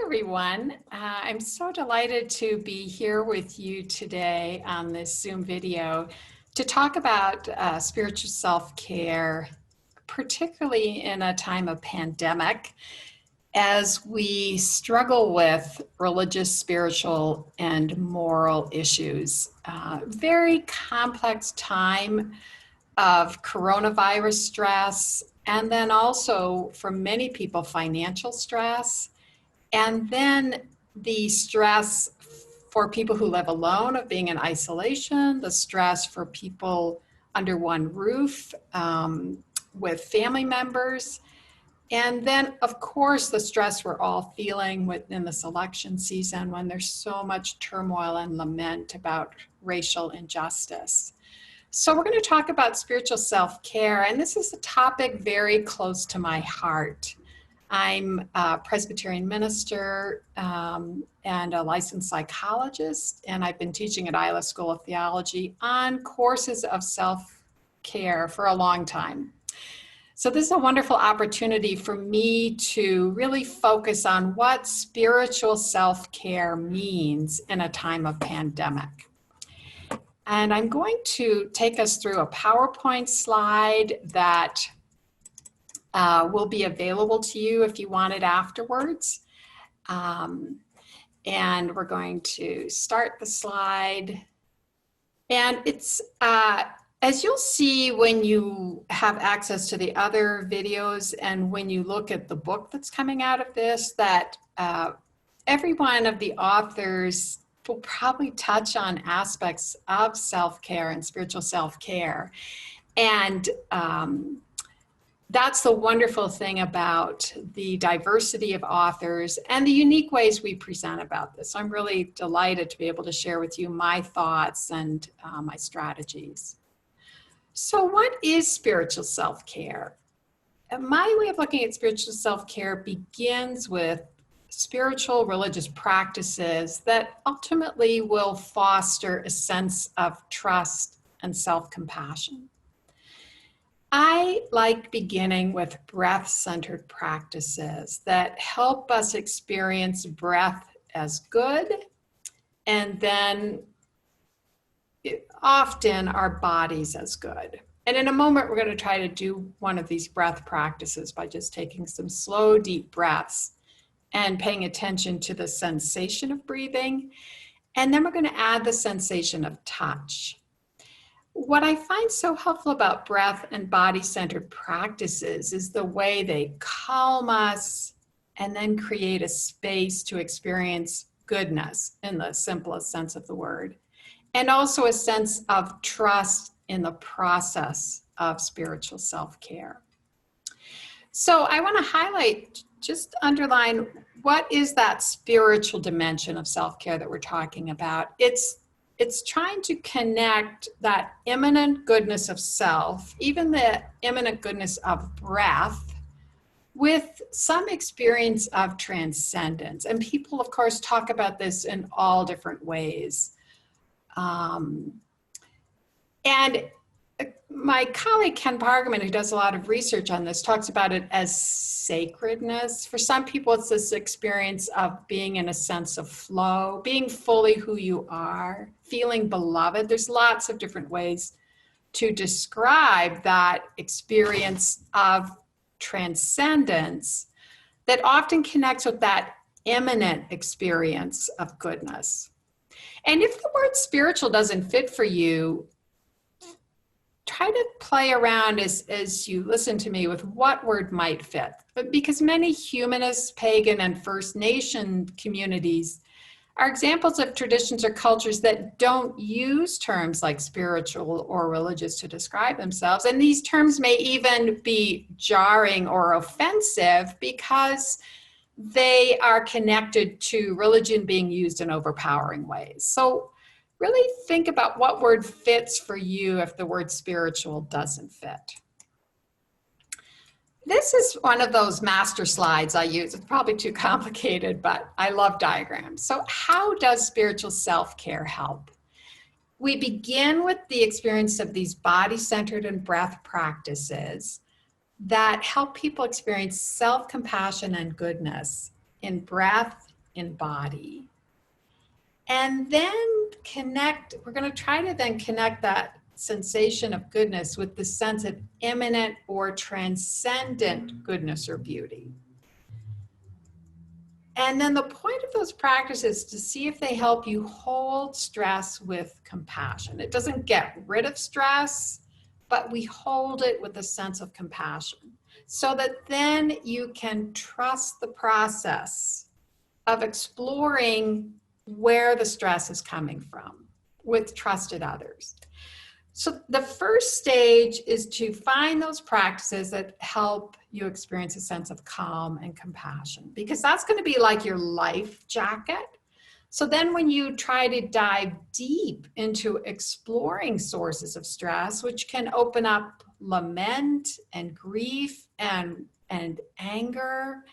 everyone. I'm so delighted to be here with you today on this Zoom video to talk about spiritual self-care, particularly in a time of pandemic, as we struggle with religious, spiritual, and moral issues. Very complex time of coronavirus stress, and then also for many people, financial stress. And then the stress for people who live alone of being in isolation, the stress for people under one roof with family members, and then, of course, the stress we're all feeling within this election season when there's so much turmoil and lament about racial injustice. So we're going to talk about spiritual self-care, and this is a topic very close to my heart. I'm a Presbyterian minister and a licensed psychologist, and I've been teaching at Isla School of Theology on courses of self-care for a long time. So this is a wonderful opportunity for me to really focus on what spiritual self-care means in a time of pandemic. And I'm going to take us through a PowerPoint slide that will be available to you if you want it afterwards. And we're going to start the slide. And it's, as you'll see when you have access to the other videos and when you look at the book that's coming out of this, that every one of the authors will probably touch on aspects of self-care and spiritual self-care. And that's the wonderful thing about the diversity of authors and the unique ways we present about this. I'm really delighted to be able to share with you my thoughts and my strategies. So what is spiritual self-care? My way of looking at spiritual self-care begins with spiritual religious practices that ultimately will foster a sense of trust and self-compassion. I like beginning with breath-centered practices that help us experience breath as good, and then often our bodies as good. And in a moment, we're going to try to do one of these breath practices by just taking some slow, deep breaths and paying attention to the sensation of breathing. And then we're going to add the sensation of touch. What I find so helpful about breath and body-centered practices is the way they calm us and then create a space to experience goodness in the simplest sense of the word, and also a sense of trust in the process of spiritual self-care. So I want to highlight, just underline, what is that spiritual dimension of self-care that we're talking about? It's trying to connect that immanent goodness of self, even the immanent goodness of breath, with some experience of transcendence. And people, of course, talk about this in all different ways. And my colleague, Ken Pargerman, who does a lot of research on this, talks about it as sacredness. For some people, it's this experience of being in a sense of flow, being fully who you are, feeling beloved. There's lots of different ways to describe that experience of transcendence that often connects with that immanent experience of goodness. And if the word spiritual doesn't fit for you, try to play around as you listen to me with what word might fit. But because many humanist, pagan, and First Nation communities are examples of traditions or cultures that don't use terms like spiritual or religious to describe themselves. And these terms may even be jarring or offensive because they are connected to religion being used in overpowering ways. So really think about what word fits for you if the word spiritual doesn't fit. This is one of those master slides I use. It's probably too complicated, but I love diagrams. So how does spiritual self-care help? We begin with the experience of these body-centered and breath practices that help people experience self-compassion and goodness in breath in body. And then we're going to try to then connect that sensation of goodness with the sense of immanent or transcendent goodness or beauty. And then the point of those practices is to see if they help you hold stress with compassion. It doesn't get rid of stress, but we hold it with a sense of compassion so that then you can trust the process of exploring where the stress is coming from with trusted others. So the first stage is to find those practices that help you experience a sense of calm and compassion, because that's going to be like your life jacket. So then when you try to dive deep into exploring sources of stress, which can open up lament and grief and anger,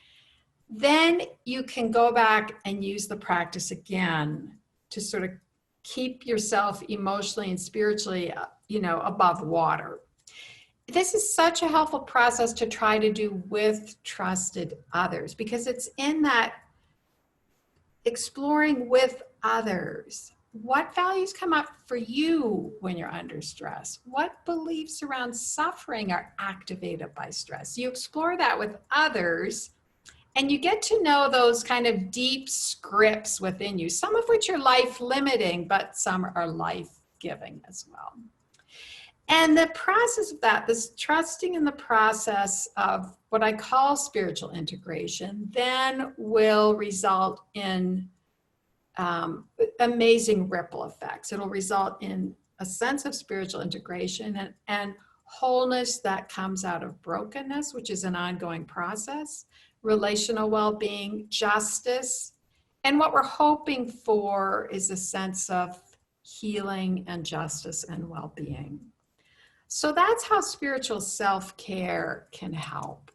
then you can go back and use the practice again to sort of keep yourself emotionally and spiritually, above water. This is such a helpful process to try to do with trusted others, because it's in that exploring with others. What values come up for you when you're under stress? What beliefs around suffering are activated by stress? You explore that with others, and you get to know those kind of deep scripts within you, some of which are life-limiting, but some are life-giving as well. And the process of that, this trusting in the process of what I call spiritual integration, then will result in amazing ripple effects. It'll result in a sense of spiritual integration and wholeness that comes out of brokenness, which is an ongoing process, relational well-being, justice, and what we're hoping for is a sense of healing and justice and well-being. So that's how spiritual self-care can help.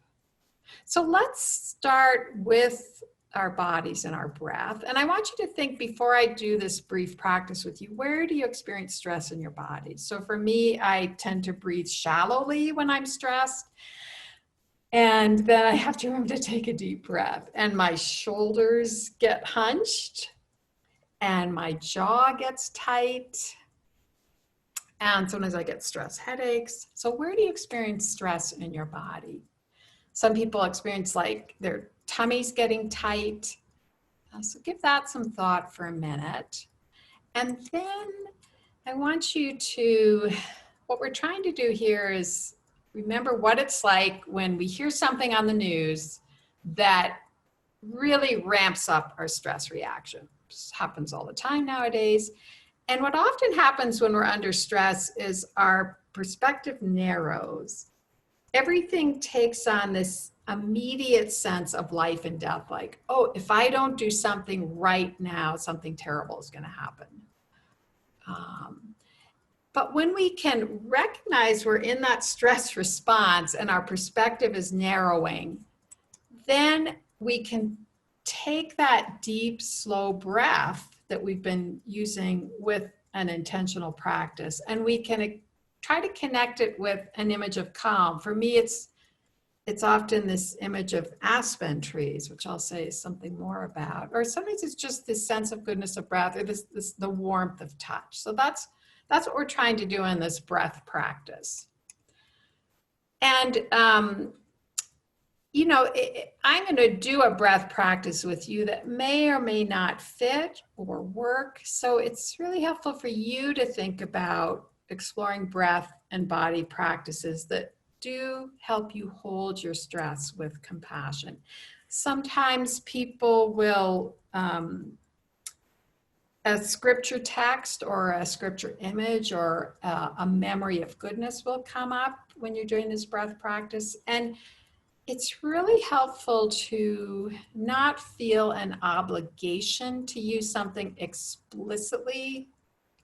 So let's start with our bodies and our breath. And I want you to think, before I do this brief practice with you, where do you experience stress in your body? So for me, I tend to breathe shallowly when I'm stressed. And then I have to remember to take a deep breath. And my shoulders get hunched. And my jaw gets tight. And sometimes I get stress headaches. So where do you experience stress in your body? Some people experience like their tummy's getting tight. So give that some thought for a minute. And then I want you to, what we're trying to do here is remember what it's like when we hear something on the news that really ramps up our stress reaction. This happens all the time nowadays. And what often happens when we're under stress is our perspective narrows. Everything takes on this immediate sense of life and death, like, oh, if I don't do something right now, something terrible is going to happen. But when we can recognize we're in that stress response and our perspective is narrowing, then we can take that deep, slow breath that we've been using with an intentional practice, and we can try to connect it with an image of calm. For me, it's often this image of aspen trees, which I'll say something more about, or sometimes it's just this sense of goodness of breath, or the warmth of touch. So that's what we're trying to do in this breath practice. And I'm going to do a breath practice with you that may or may not fit or work. So it's really helpful for you to think about exploring breath and body practices that do help you hold your stress with compassion. Sometimes people will, a scripture text or a scripture image or a memory of goodness will come up when you're doing this breath practice. And it's really helpful to not feel an obligation to use something explicitly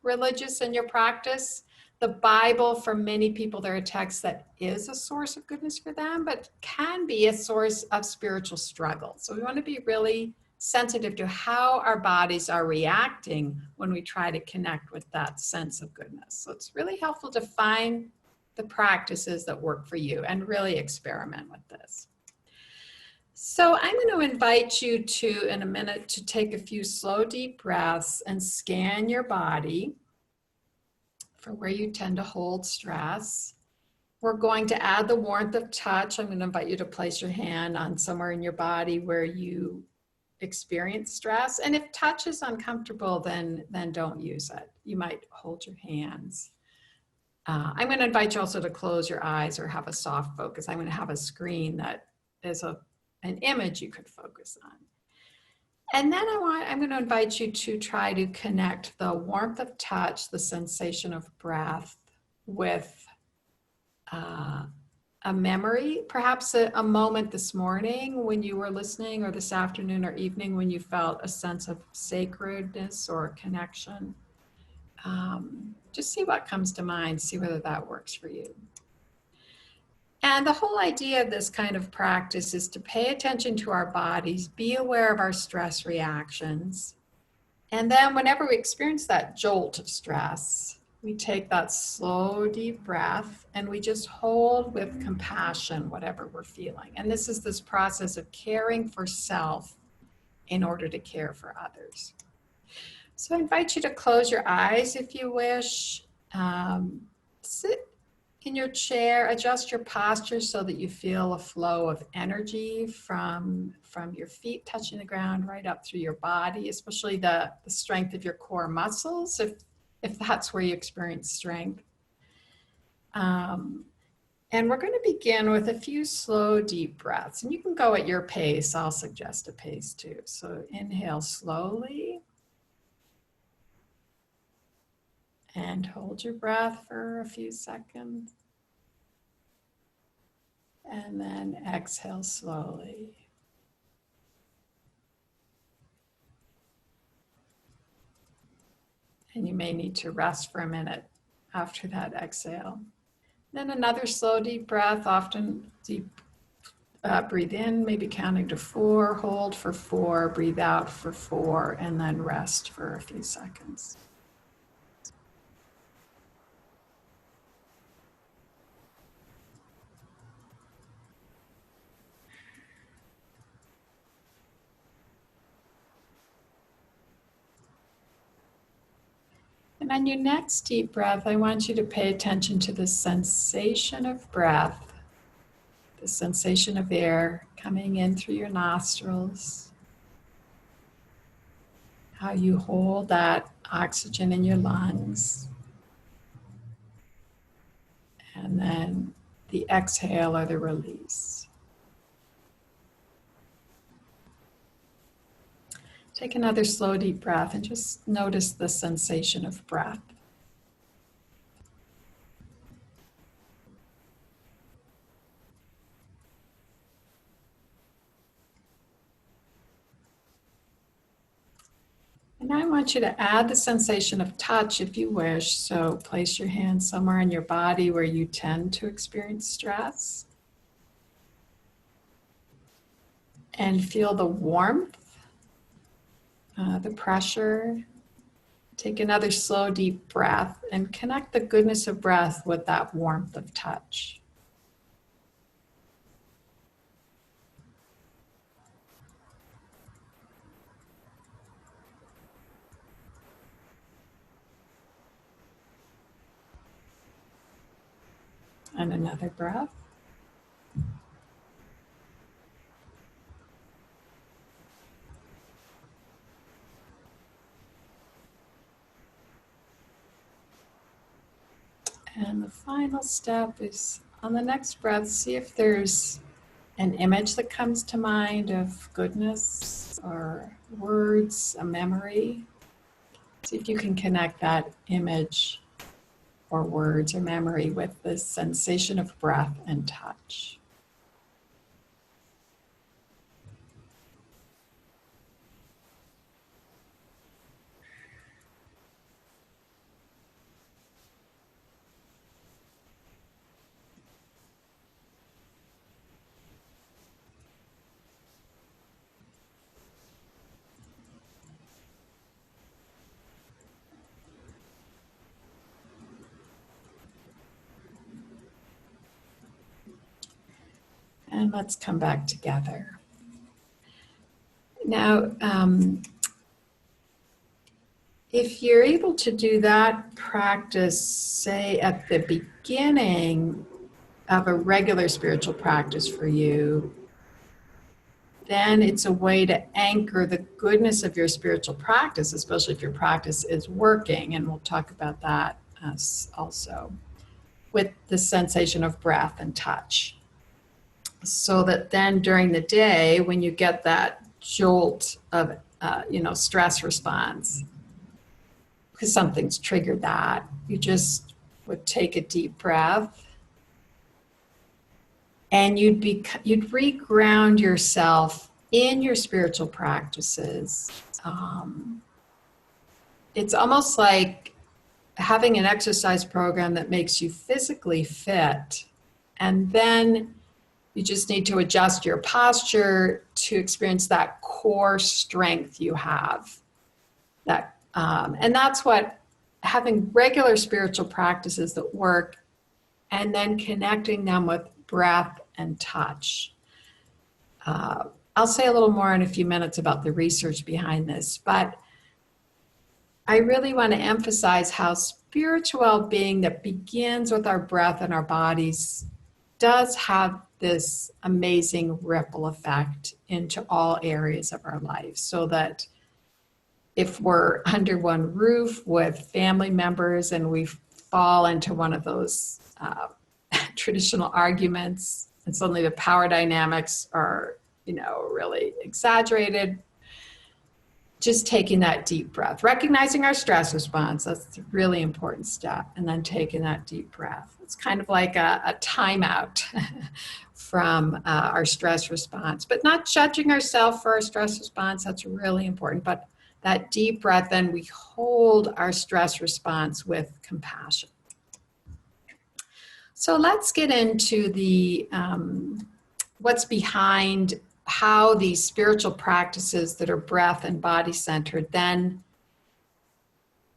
religious in your practice. The Bible, for many people, they're a text that is a source of goodness for them, but can be a source of spiritual struggle. So we want to be really sensitive to how our bodies are reacting when we try to connect with that sense of goodness. So it's really helpful to find the practices that work for you and really experiment with this. So I'm going to invite you to, in a minute, to take a few slow, deep breaths and scan your body for where you tend to hold stress. We're going to add the warmth of touch. I'm going to invite you to place your hand on somewhere in your body where you experience stress. And if touch is uncomfortable, then don't use it. You might hold your hands. I'm going to invite you also to close your eyes or have a soft focus. I'm going to have a screen that is an image you could focus on. And then I'm going to invite you to try to connect the warmth of touch, the sensation of breath, with a memory, perhaps a moment this morning when you were listening, or this afternoon or evening when you felt a sense of sacredness or connection. Just see what comes to mind, see whether that works for you. And the whole idea of this kind of practice is to pay attention to our bodies, be aware of our stress reactions. And then whenever we experience that jolt of stress, we take that slow, deep breath and we just hold with compassion whatever we're feeling. And this is this process of caring for self in order to care for others. So I invite you to close your eyes if you wish. Sit in your chair, adjust your posture so that you feel a flow of energy from your feet touching the ground right up through your body, especially the strength of your core muscles, if that's where you experience strength. And we're going to begin with a few slow, deep breaths. And you can go at your pace. I'll suggest a pace too. So inhale slowly. And hold your breath for a few seconds. And then exhale slowly. And you may need to rest for a minute after that exhale. Then another slow, deep breath, often deep. Breathe in, maybe counting to 4, hold for 4, breathe out for 4, and then rest for a few seconds. And on your next deep breath, I want you to pay attention to the sensation of breath, the sensation of air coming in through your nostrils, how you hold that oxygen in your lungs, and then the exhale or the release. Take another slow, deep breath and just notice the sensation of breath. And I want you to add the sensation of touch if you wish. So place your hand somewhere in your body where you tend to experience stress. And feel the warmth, the pressure. Take another slow, deep breath and connect the goodness of breath with that warmth of touch. And another breath. And the final step is on the next breath, see if there's an image that comes to mind of goodness or words, a memory. See if you can connect that image or words or memory with the sensation of breath and touch. And let's come back together. Now, if you're able to do that practice, say at the beginning of a regular spiritual practice for you, then it's a way to anchor the goodness of your spiritual practice, especially if your practice is working. And we'll talk about that also, with the sensation of breath and touch. So that then during the day, when you get that jolt of, stress response, because something's triggered that, you just would take a deep breath and you'd reground yourself in your spiritual practices. It's almost like having an exercise program that makes you physically fit, and then you just need to adjust your posture to experience that core strength you have. And that's what having regular spiritual practices that work, and then connecting them with breath and touch. I'll say a little more in a few minutes about the research behind this, but I really want to emphasize how spiritual well-being that begins with our breath and our bodies does have this amazing ripple effect into all areas of our life, so that if we're under one roof with family members and we fall into one of those traditional arguments, and suddenly the power dynamics are, really exaggerated, just taking that deep breath, recognizing our stress response, that's a really important step, and then taking that deep breath. It's kind of like a timeout from our stress response, but not judging ourselves for our stress response, that's really important. But that deep breath, then we hold our stress response with compassion. So let's get into the what's behind how these spiritual practices that are breath and body centered then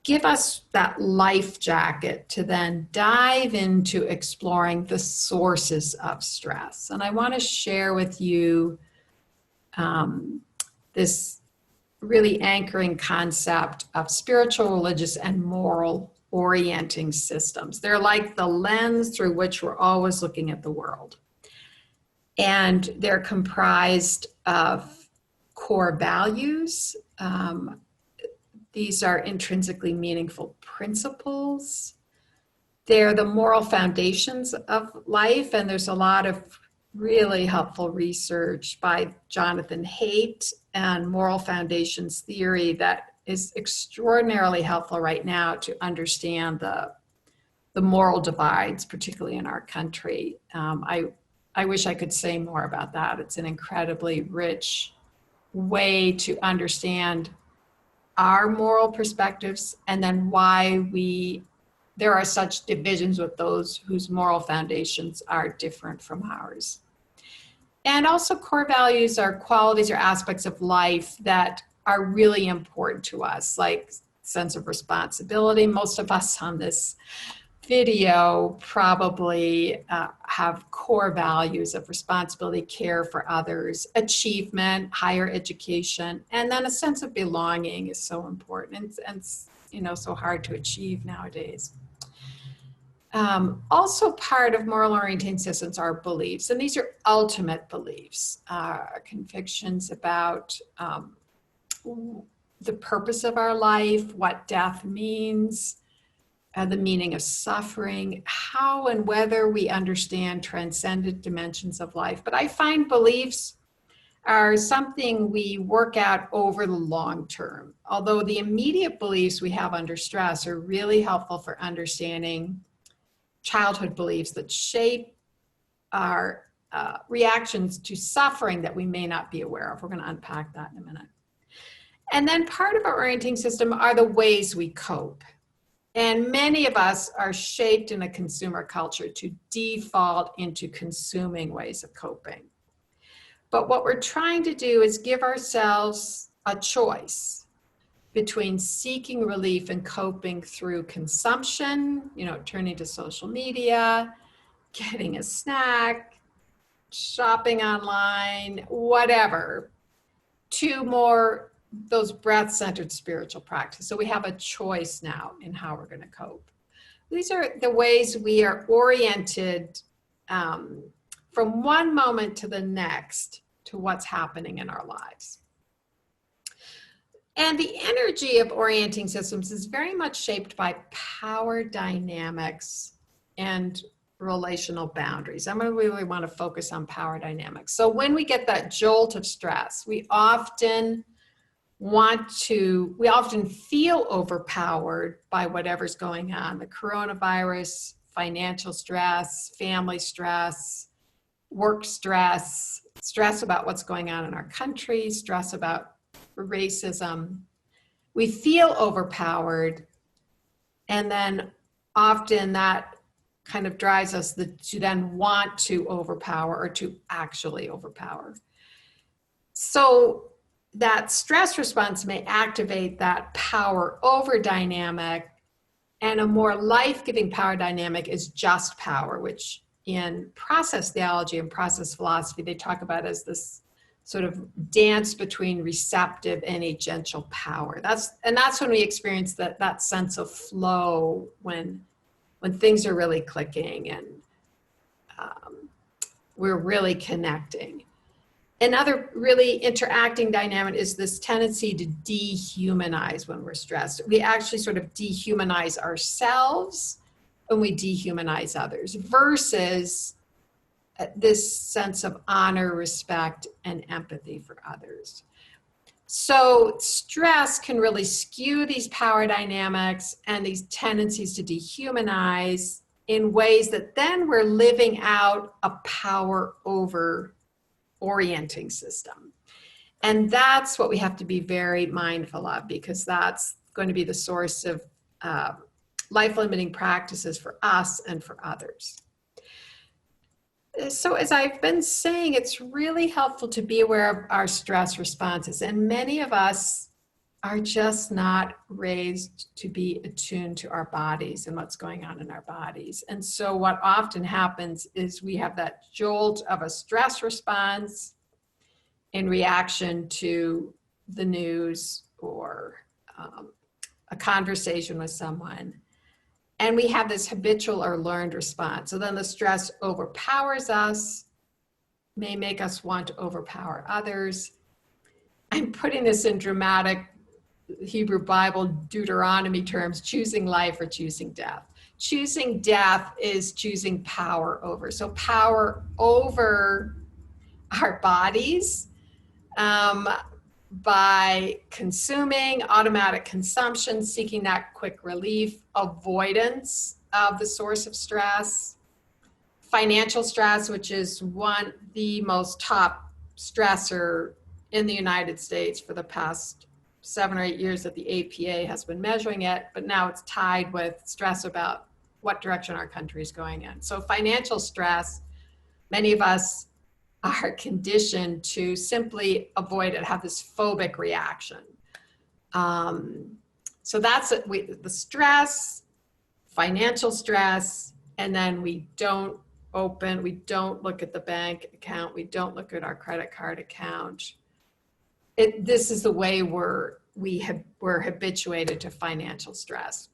give us that life jacket to then dive into exploring the sources of stress. And I want to share with you this really anchoring concept of spiritual, religious, and moral orienting systems. They're like the lens through which we're always looking at the world. And they're comprised of core values. These are intrinsically meaningful principles. They're the moral foundations of life, and there's a lot of really helpful research by Jonathan Haidt and moral foundations theory that is extraordinarily helpful right now to understand the moral divides, particularly in our country. I wish I could say more about that. It's an incredibly rich way to understand our moral perspectives, and then why there are such divisions with those whose moral foundations are different from ours. And also, core values are qualities or aspects of life that are really important to us, like sense of responsibility. Most of us on this video probably have core values of responsibility, care for others, achievement, higher education, and then a sense of belonging is so important and so hard to achieve nowadays. Also part of moral orienting systems are beliefs, and these are ultimate beliefs, convictions about the purpose of our life, what death means, the meaning of suffering, how and whether we understand transcendent dimensions of life. But I find beliefs are something we work out over the long term, although the immediate beliefs we have under stress are really helpful for understanding childhood beliefs that shape our reactions to suffering that we may not be aware of. We're going to unpack that in a minute. And then part of our orienting system are the ways we cope. And many of us are shaped in a consumer culture to default into consuming ways of coping. But what we're trying to do is give ourselves a choice between seeking relief and coping through consumption, turning to social media, getting a snack, shopping online, whatever. to more those breath-centered spiritual practice. So we have a choice now in how we're going to cope. These are the ways we are oriented from one moment to the next to what's happening in our lives. And the energy of orienting systems is very much shaped by power dynamics and relational boundaries. I'm going to really want to focus on power dynamics. So when we get that jolt of stress, we often feel overpowered by whatever's going on, the coronavirus, financial stress, family stress, work stress, stress about what's going on in our country, stress about racism. We feel overpowered, and then often that kind of drives us to then want to overpower or to actually overpower. So that stress response may activate that power over dynamic, and a more life-giving power dynamic is just power, which in process theology and process philosophy, they talk about as this sort of dance between receptive and agential power. That's when we experience that sense of flow, when things are really clicking and we're really connecting. Another really interacting dynamic is this tendency to dehumanize when we're stressed. We actually sort of dehumanize ourselves when we dehumanize others, versus this sense of honor, respect, and empathy for others. So stress can really skew these power dynamics and these tendencies to dehumanize in ways that then we're living out a power over orienting system. And that's what we have to be very mindful of, because that's going to be the source of life-limiting practices for us and for others. So as I've been saying, it's really helpful to be aware of our stress responses. And many of us are just not raised to be attuned to our bodies and what's going on in our bodies. And so what often happens is we have that jolt of a stress response in reaction to the news or a conversation with someone. And we have this habitual or learned response. So then the stress overpowers us, may make us want to overpower others. I'm putting this in dramatic Hebrew Bible Deuteronomy terms: choosing life or choosing death. Choosing death is choosing power over. So power over our bodies by consuming, automatic consumption, seeking that quick relief, avoidance of the source of stress, financial stress, which is the most top stressor in the United States for the past 7 or 8 years that the APA has been measuring it, but now it's tied with stress about what direction our country is going in. So financial stress, many of us are conditioned to simply avoid it, have this phobic reaction. So that's the stress, financial stress, and then we don't look at the bank account, we don't look at our credit card account. This is the way we're habituated to financial stress.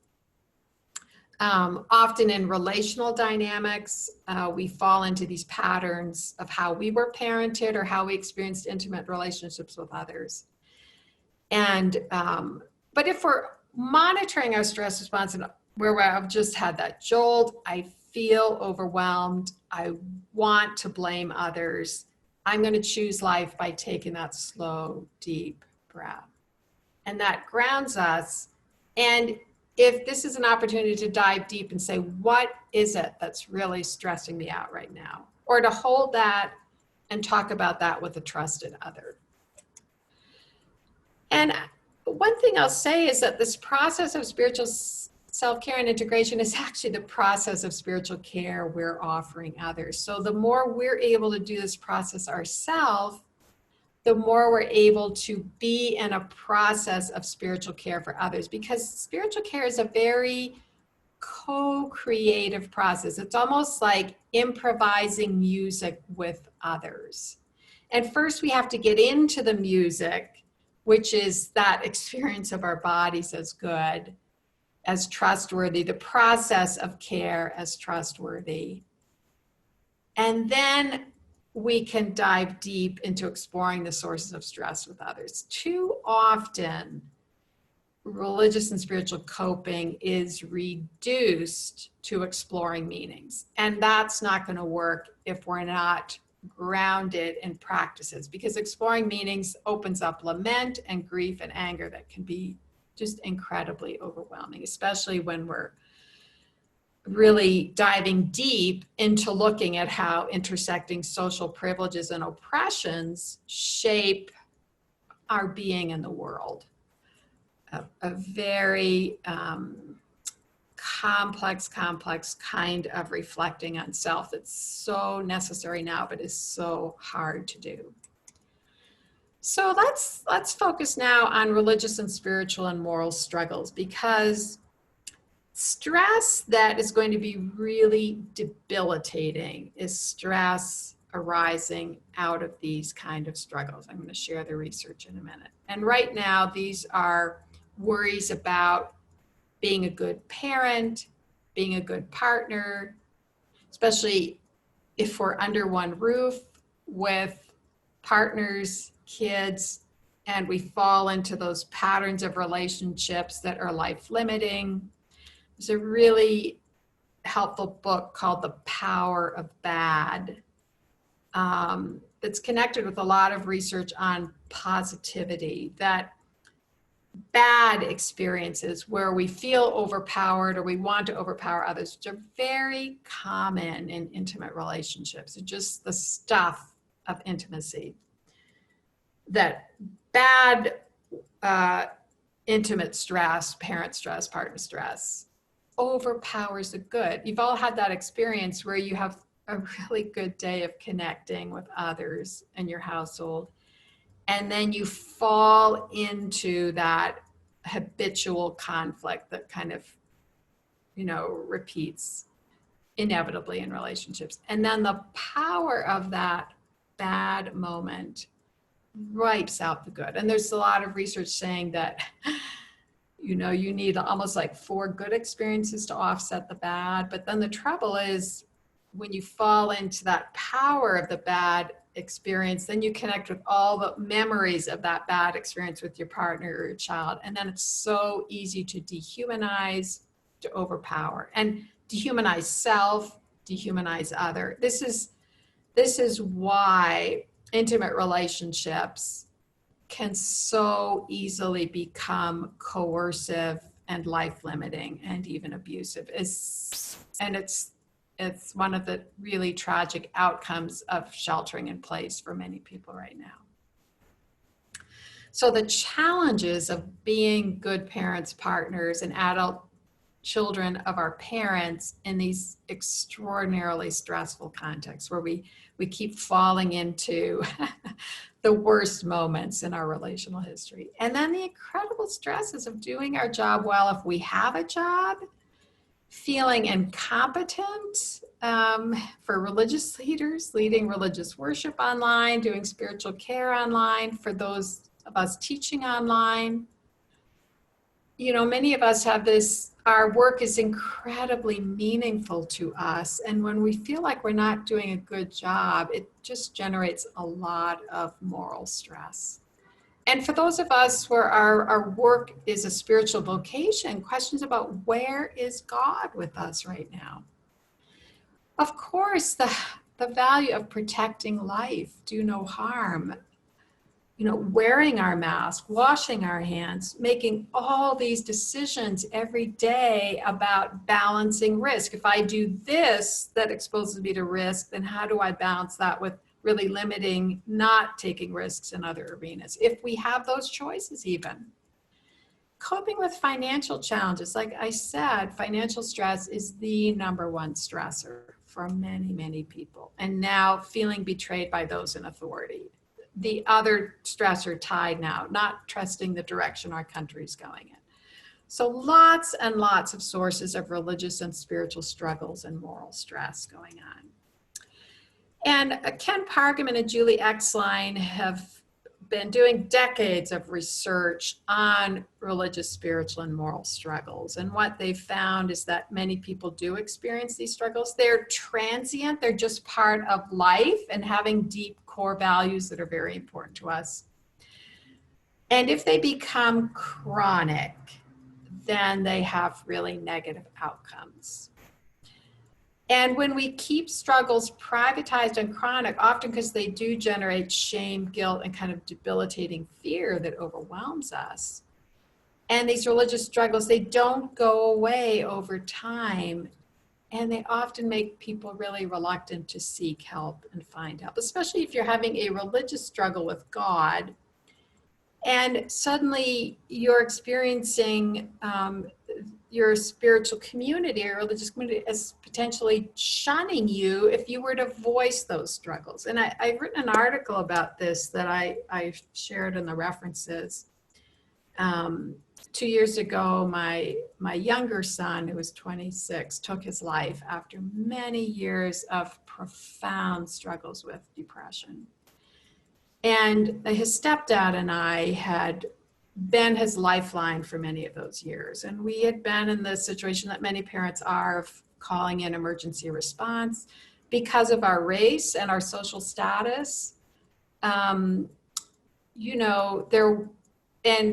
Often in relational dynamics, we fall into these patterns of how we were parented or how we experienced intimate relationships with others. And, but if we're monitoring our stress response and where I've just had that jolt, I feel overwhelmed, I want to blame others, I'm going to choose life by taking that slow, deep breath. And that grounds us. And if this is an opportunity to dive deep and say, what is it that's really stressing me out right now? Or to hold that and talk about that with a trusted other. And one thing I'll say is that this process of spiritual self-care and integration is actually the process of spiritual care we're offering others. So the more we're able to do this process ourselves, the more we're able to be in a process of spiritual care for others, because spiritual care is a very co-creative process. It's almost like improvising music with others. And first we have to get into the music, which is that experience of our bodies as good, as trustworthy, the process of care as trustworthy. And then we can dive deep into exploring the sources of stress with others. Too often, religious and spiritual coping is reduced to exploring meanings. And that's not going to work if we're not grounded in practices, because exploring meanings opens up lament and grief and anger that can be just incredibly overwhelming, especially when we're really diving deep into looking at how intersecting social privileges and oppressions shape our being in the world. A very complex kind of reflecting on self that's so necessary now, but is so hard to do. So let's focus now on religious and spiritual and moral struggles, because stress that is going to be really debilitating is stress arising out of these kind of struggles. I'm going to share the research in a minute. And right now, these are worries about being a good parent, being a good partner, especially if we're under one roof with partners, kids, and we fall into those patterns of relationships that are life-limiting. There's a really helpful book called The Power of Bad that's connected with a lot of research on positivity, that bad experiences where we feel overpowered or we want to overpower others, which are very common in intimate relationships. It's just the stuff of intimacy. That bad intimate stress, parent stress, partner stress, overpowers the good. You've all had that experience where you have a really good day of connecting with others in your household, and then you fall into that habitual conflict that kind of, repeats inevitably in relationships. And then the power of that bad moment wipes out the good. And there's a lot of research saying that, you need almost like 4 good experiences to offset the bad. But then the trouble is, when you fall into that power of the bad experience, then you connect with all the memories of that bad experience with your partner or your child. And then it's so easy to dehumanize, to overpower, and dehumanize self, dehumanize other. This is why intimate relationships can so easily become coercive and life-limiting and even abusive. And it's one of the really tragic outcomes of sheltering in place for many people right now. So the challenges of being good parents, partners, and adult children of our parents in these extraordinarily stressful contexts where we keep falling into the worst moments in our relational history. And then the incredible stresses of doing our job well if we have a job, feeling incompetent for religious leaders, leading religious worship online, doing spiritual care online, for those of us teaching online. Many of us have this, our work is incredibly meaningful to us. And when we feel like we're not doing a good job, it just generates a lot of moral stress. And for those of us where our work is a spiritual vocation, questions about where is God with us right now? Of course, the value of protecting life, do no harm, wearing our mask, washing our hands, making all these decisions every day about balancing risk. If I do this that exposes me to risk, then how do I balance that with really limiting, not taking risks in other arenas? If we have those choices even. Coping with financial challenges. Like I said, financial stress is the number one stressor for many, many people. And now feeling betrayed by those in authority. The other stressor tied now, not trusting the direction our country's going in. So lots and lots of sources of religious and spiritual struggles and moral stress going on. And Ken Pargament and Julie Exline have been doing decades of research on religious, spiritual, and moral struggles. And what they've found is that many people do experience these struggles. They're transient, they're just part of life and having deep core values that are very important to us. And if they become chronic, then they have really negative outcomes. And when we keep struggles privatized and chronic, often because they do generate shame, guilt, and kind of debilitating fear that overwhelms us. And these religious struggles, they don't go away over time. And they often make people really reluctant to seek help and find help, especially if you're having a religious struggle with God. And suddenly you're experiencing your spiritual community or religious community as potentially shunning you if you were to voice those struggles. And I've written an article about this that I shared in the references. 2 years ago, my younger son, who was 26, took his life after many years of profound struggles with depression. And his stepdad and I had been his lifeline for many of those years. And we had been in the situation that many parents are of calling in emergency response because of our race and our social status. And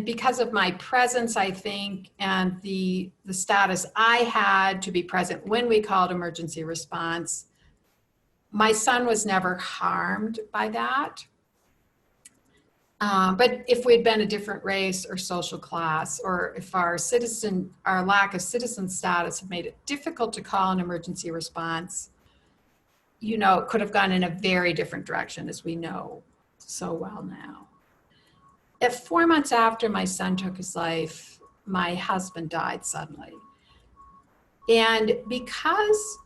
because of my presence, I think, and the status I had to be present when we called emergency response, my son was never harmed by that. But if we'd been a different race or social class, or if our lack of citizen status had made it difficult to call an emergency response, it could have gone in a very different direction, as we know so well now. At 4 months after my son took his life, my husband died suddenly. And because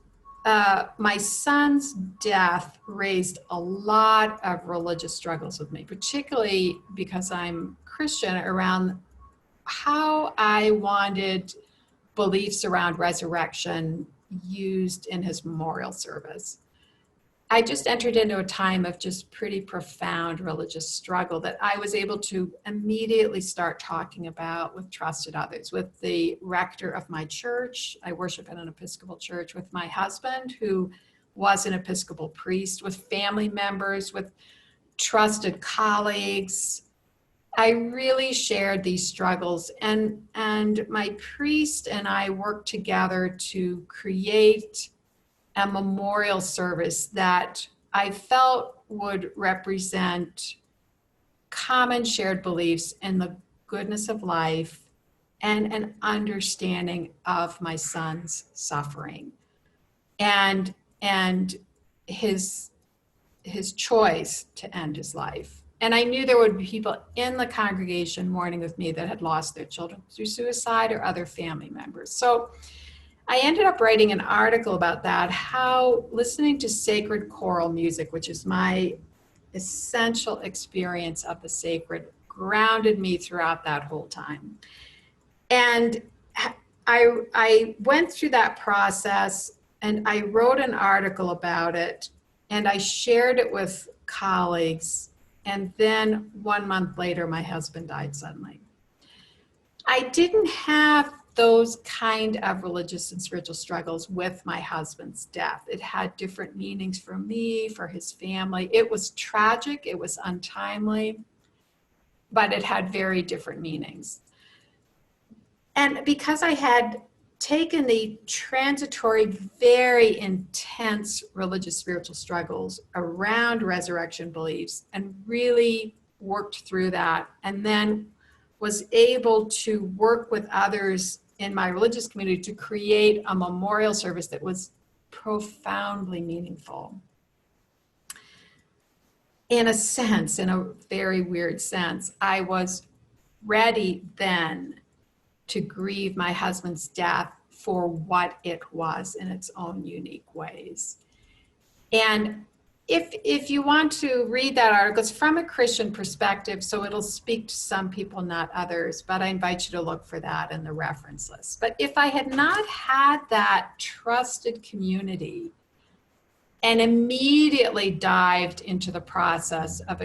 my son's death raised a lot of religious struggles with me, particularly because I'm Christian, around how I wanted beliefs around resurrection used in his memorial service. I just entered into a time of just pretty profound religious struggle that I was able to immediately start talking about with trusted others, with the rector of my church. I worship in an Episcopal church, with my husband, who was an Episcopal priest, with family members, with trusted colleagues. I really shared these struggles, and my priest and I worked together to create a memorial service that I felt would represent common shared beliefs in the goodness of life and an understanding of my son's suffering and his choice to end his life. And I knew there would be people in the congregation mourning with me that had lost their children through suicide or other family members. So I ended up writing an article about that, how listening to sacred choral music, which is my essential experience of the sacred, grounded me throughout that whole time. And I went through that process and I wrote an article about it and I shared it with colleagues. And then 1 month later, my husband died suddenly. I didn't have those kind of religious and spiritual struggles with my husband's death. It had different meanings for me, for his family. It was tragic, it was untimely, but it had very different meanings. And because I had taken the transitory, very intense religious spiritual struggles around resurrection beliefs and really worked through that, and then was able to work with others in my religious community to create a memorial service that was profoundly meaningful. In a sense, in a very weird sense, I was ready then to grieve my husband's death for what it was in its own unique ways. And if you want to read that article, it's from a Christian perspective, so it'll speak to some people, not others, but I invite you to look for that in the reference list. But if I had not had that trusted community and immediately dived into the process of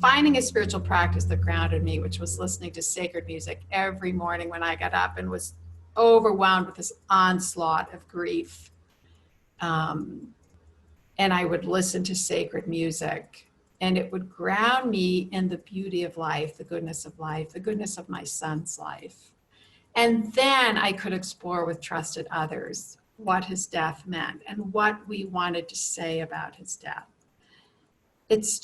finding a spiritual practice that grounded me, which was listening to sacred music every morning when I got up and was overwhelmed with this onslaught of grief. And I would listen to sacred music, and it would ground me in the beauty of life, the goodness of life, the goodness of my son's life. And then I could explore with trusted others what his death meant and what we wanted to say about his death. It's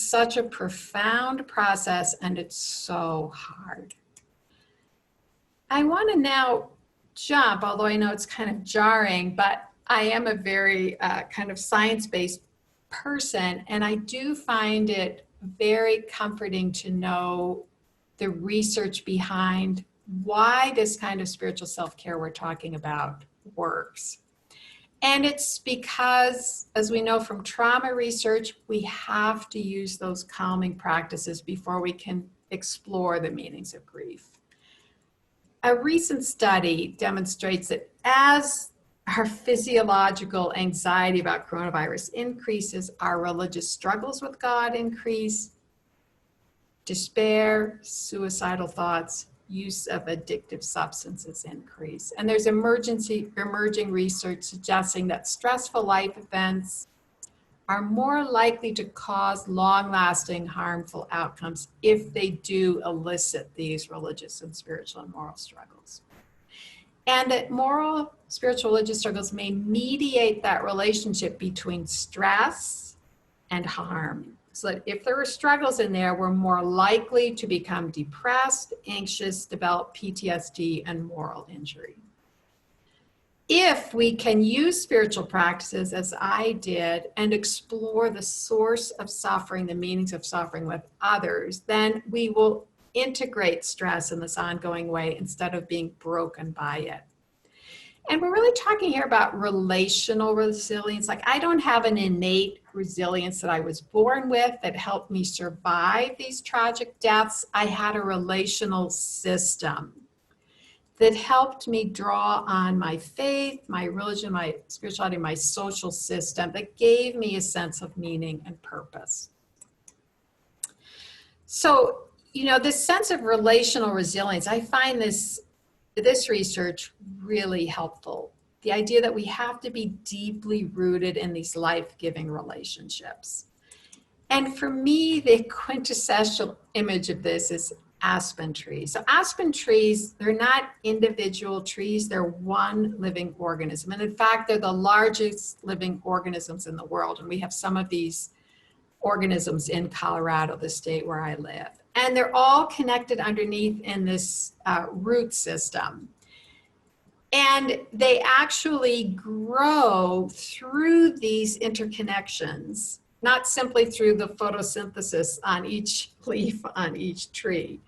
such a profound process, and it's so hard. I want to now jump, although I know it's kind of jarring, but I am a very kind of science-based person, and I do find it very comforting to know the research behind why this kind of spiritual self-care we're talking about works. And it's because, as we know from trauma research, we have to use those calming practices before we can explore the meanings of grief. A recent study demonstrates that as our physiological anxiety about coronavirus increases, our religious struggles with God increase, despair, suicidal thoughts, use of addictive substances increase. And there's emerging research suggesting that stressful life events are more likely to cause long-lasting harmful outcomes if they do elicit these religious and spiritual and moral struggles. And that moral, spiritual, religious struggles may mediate that relationship between stress and harm. So that if there are struggles in there, we're more likely to become depressed, anxious, develop PTSD, and moral injury. If we can use spiritual practices, as I did, and explore the source of suffering, the meanings of suffering with others, then we will integrate stress in this ongoing way instead of being broken by it. And we're really talking here about relational resilience. Like, I don't have an innate resilience that I was born with that helped me survive these tragic deaths. I had a relational system that helped me draw on my faith, my religion, my spirituality, my social system that gave me a sense of meaning and purpose. So, this sense of relational resilience, I find this research really helpful. The idea that we have to be deeply rooted in these life-giving relationships. And for me, the quintessential image of this is aspen trees. So aspen trees, they're not individual trees, they're one living organism. And in fact, they're the largest living organisms in the world. And we have some of these organisms in Colorado, the state where I live. And they're all connected underneath in this root system. And they actually grow through these interconnections, not simply through the photosynthesis on each leaf on each tree.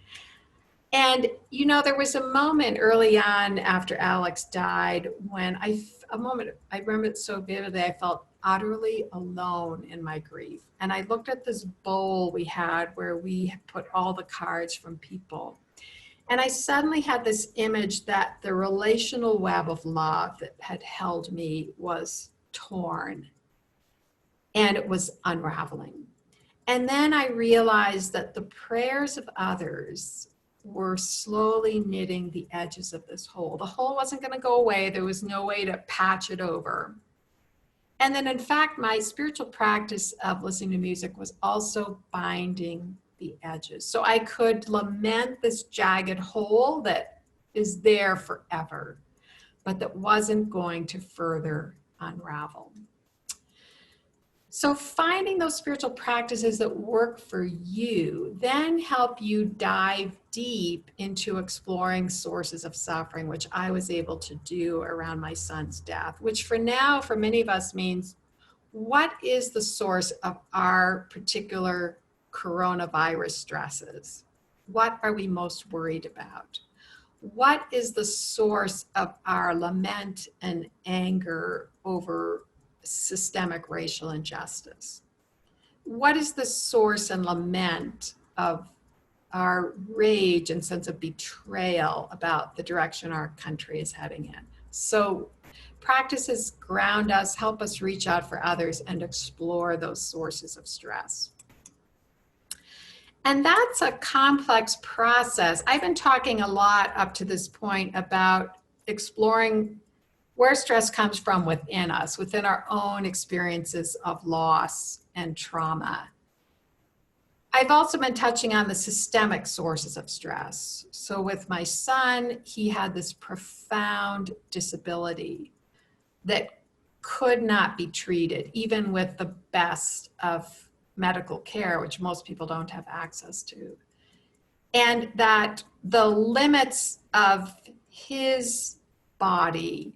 And, there was a moment early on after Alex died when I remember it so vividly, I felt utterly alone in my grief. And I looked at this bowl we had where we had put all the cards from people. And I suddenly had this image that the relational web of love that had held me was torn and it was unraveling. And then I realized that the prayers of others were slowly knitting the edges of this hole. The hole wasn't going to go away. There was no way to patch it over. And then, in fact, my spiritual practice of listening to music was also binding the edges. So I could lament this jagged hole that is there forever, but that wasn't going to further unravel. So finding those spiritual practices that work for you then help you dive deep into exploring sources of suffering, which I was able to do around my son's death, which for now, for many of us means, what is the source of our particular coronavirus stresses? What are we most worried about? What is the source of our lament and anger over systemic racial injustice? What is the source and lament of our rage and sense of betrayal about the direction our country is heading in? So practices ground us, help us reach out for others, and explore those sources of stress. And that's a complex process. I've been talking a lot up to this point about exploring where stress comes from within us, within our own experiences of loss and trauma. I've also been touching on the systemic sources of stress. So with my son, he had this profound disability that could not be treated, even with the best of medical care, which most people don't have access to. And that the limits of his body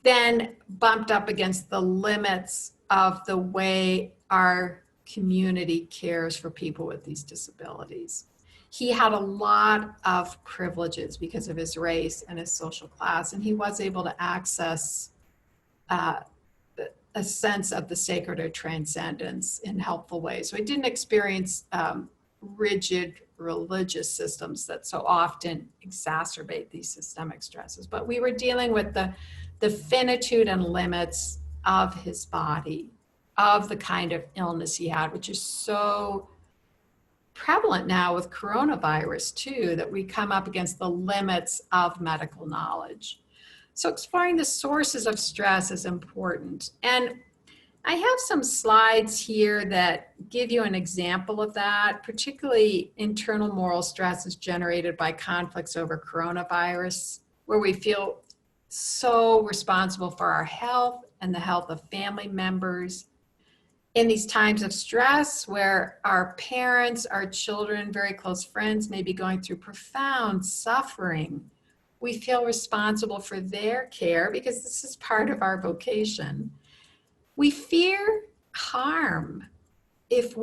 then bumped up against the limits of the way our community cares for people with these disabilities. He had a lot of privileges because of his race and his social class, and he was able to access a sense of the sacred or transcendence in helpful ways. So he didn't experience rigid religious systems that so often exacerbate these systemic stresses, but we were dealing with the finitude and limits of his body, of the kind of illness he had, which is so prevalent now with coronavirus too, that we come up against the limits of medical knowledge. So exploring the sources of stress is important. And I have some slides here that give you an example of that, particularly internal moral stresses generated by conflicts over coronavirus, where we feel so responsible for our health and the health of family members. In these times of stress, where our parents, our children, very close friends may be going through profound suffering, we feel responsible for their care because this is part of our vocation. We fear harm if,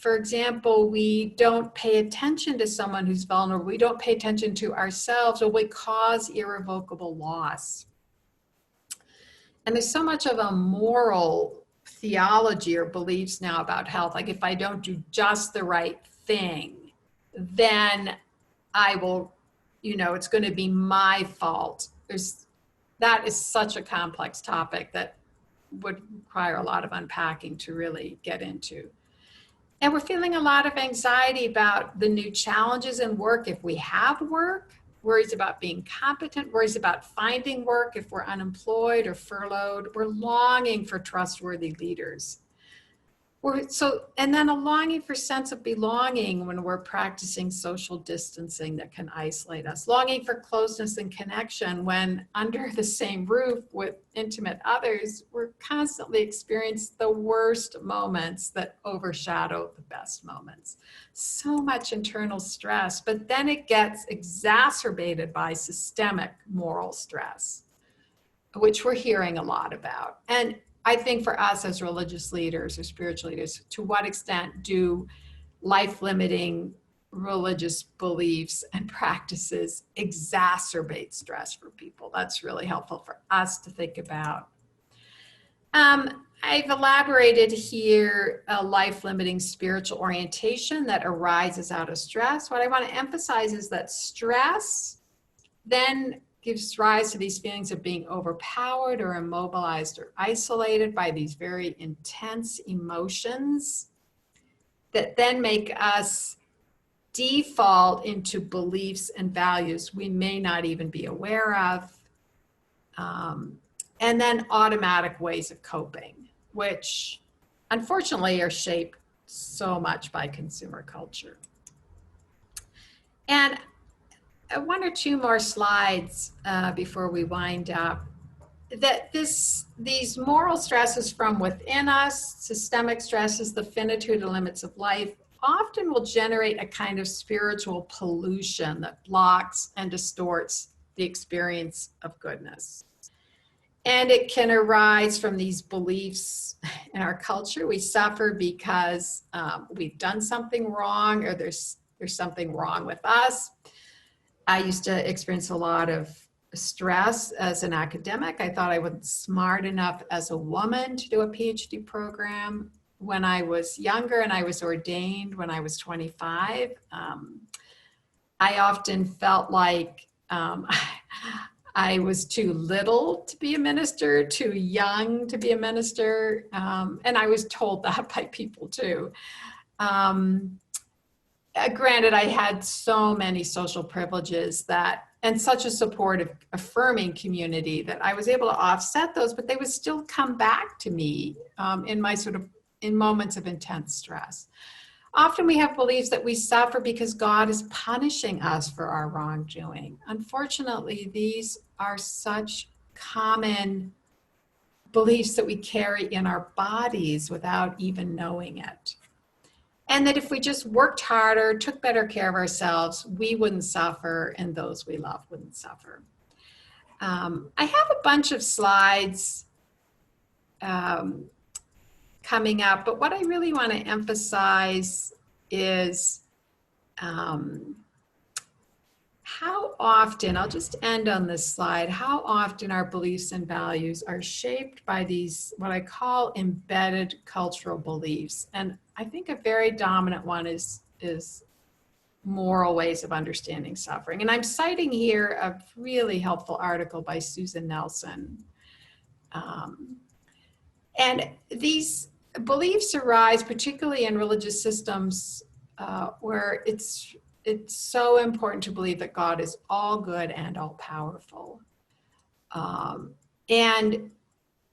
for example, we don't pay attention to someone who's vulnerable, we don't pay attention to ourselves, or we cause irrevocable loss. And there's so much of a moral theology or beliefs now about health, like if I don't do just the right thing, then I will, it's going to be my fault. That is such a complex topic that would require a lot of unpacking to really get into. And we're feeling a lot of anxiety about the new challenges in work if we have work, worries about being competent, worries about finding work if we're unemployed or furloughed. We're longing for trustworthy leaders. And then a longing for sense of belonging when we're practicing social distancing that can isolate us. Longing for closeness and connection when under the same roof with intimate others, we're constantly experiencing the worst moments that overshadow the best moments. So much internal stress, but then it gets exacerbated by systemic moral stress, which we're hearing a lot about. And I think for us as religious leaders or spiritual leaders, to what extent do life-limiting religious beliefs and practices exacerbate stress for people? That's really helpful for us to think about. I've elaborated here a life-limiting spiritual orientation that arises out of stress. What I want to emphasize is that stress then gives rise to these feelings of being overpowered or immobilized or isolated by these very intense emotions that then make us default into beliefs and values we may not even be aware of, and then automatic ways of coping, which unfortunately are shaped so much by consumer culture. And one or two more slides before we wind up. That these moral stresses from within us, systemic stresses, the finitude and limits of life, often will generate a kind of spiritual pollution that blocks and distorts the experience of goodness. And it can arise from these beliefs in our culture. We suffer because we've done something wrong, or there's something wrong with us. I used to experience a lot of stress as an academic. I thought I wasn't smart enough as a woman to do a PhD program. When I was younger and I was ordained when I was 25, I often felt like I was too little to be a minister, too young to be a minister, and I was told that by people too. Granted, I had so many social privileges and such a supportive, affirming community that I was able to offset those, but they would still come back to me in moments of intense stress. Often we have beliefs that we suffer because God is punishing us for our wrongdoing. Unfortunately, these are such common beliefs that we carry in our bodies without even knowing it. And that if we just worked harder, took better care of ourselves, we wouldn't suffer and those we love wouldn't suffer. I have a bunch of slides coming up, but what I really want to emphasize is how often, I'll just end on this slide, how often our beliefs and values are shaped by these, what I call embedded cultural beliefs. And I think a very dominant one is moral ways of understanding suffering. And I'm citing here a really helpful article by Susan Nelson. And these beliefs arise particularly in religious systems where it's so important to believe that God is all good and all powerful. And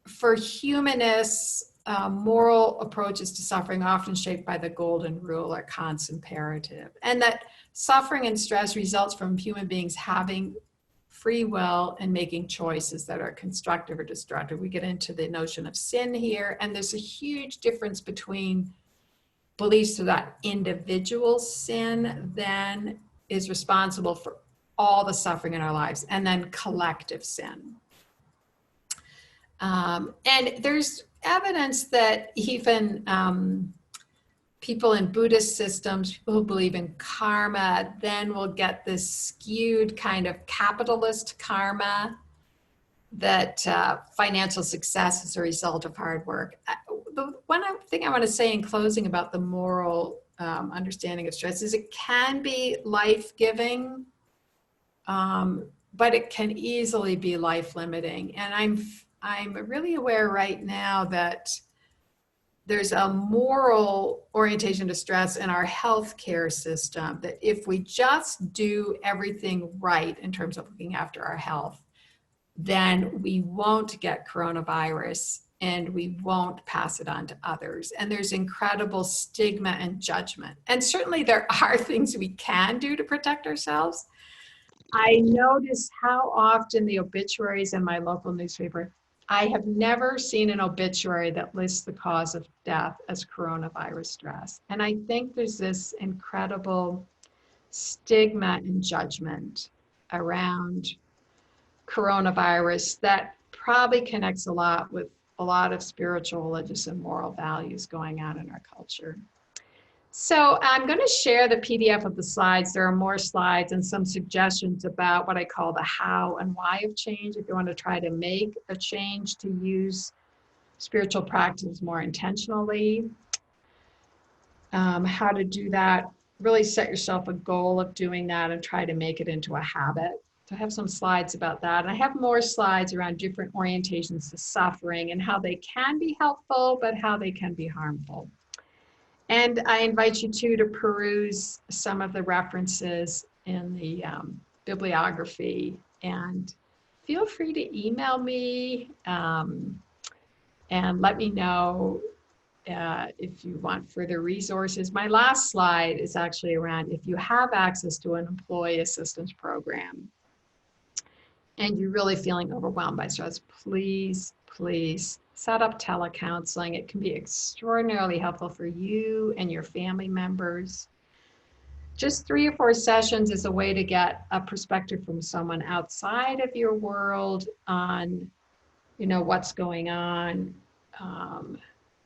for humanists, moral approaches to suffering often shaped by the golden rule or Kant's imperative, and that suffering and stress results from human beings having free will and making choices that are constructive or destructive. We get into the notion of sin here, and there's a huge difference between beliefs that individual sin then is responsible for all the suffering in our lives, and then collective sin. And there's evidence that even people in Buddhist systems, people who believe in karma, then will get this skewed kind of capitalist karma that financial success is a result of hard work. The one thing I want to say in closing about the moral understanding of stress is it can be life-giving, but it can easily be life-limiting. And I'm really aware right now that there's a moral orientation to stress in our healthcare system, that if we just do everything right in terms of looking after our health, then we won't get coronavirus and we won't pass it on to others. And there's incredible stigma and judgment. And certainly there are things we can do to protect ourselves. I notice how often the obituaries in my local newspaper, I have never seen an obituary that lists the cause of death as coronavirus stress. And I think there's this incredible stigma and judgment around coronavirus that probably connects a lot with a lot of spiritual, religious, and moral values going on in our culture. So I'm going to share the PDF of the slides. There are more slides and some suggestions about what I call the how and why of change. If you want to try to make a change to use spiritual practice more intentionally, how to do that, really set yourself a goal of doing that and try to make it into a habit. So I have some slides about that. And I have more slides around different orientations to suffering and how they can be helpful, but how they can be harmful. And I invite you too to peruse some of the references in the bibliography, and feel free to email me and let me know if you want further resources. My last slide is actually around if you have access to an employee assistance program and you're really feeling overwhelmed by stress, please set up telecounseling. It can be extraordinarily helpful for you and your family members. Just 3 or 4 sessions is a way to get a perspective from someone outside of your world on, what's going on,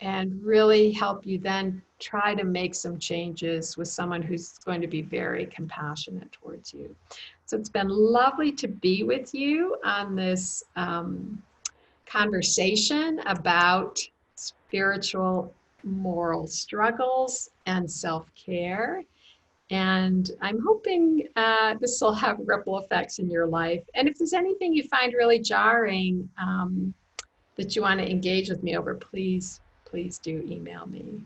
and really help you then try to make some changes with someone who's going to be very compassionate towards you. So it's been lovely to be with you on this conversation about spiritual moral struggles and self-care. And I'm hoping this will have ripple effects in your life. And if there's anything you find really jarring that you want to engage with me over, please do email me.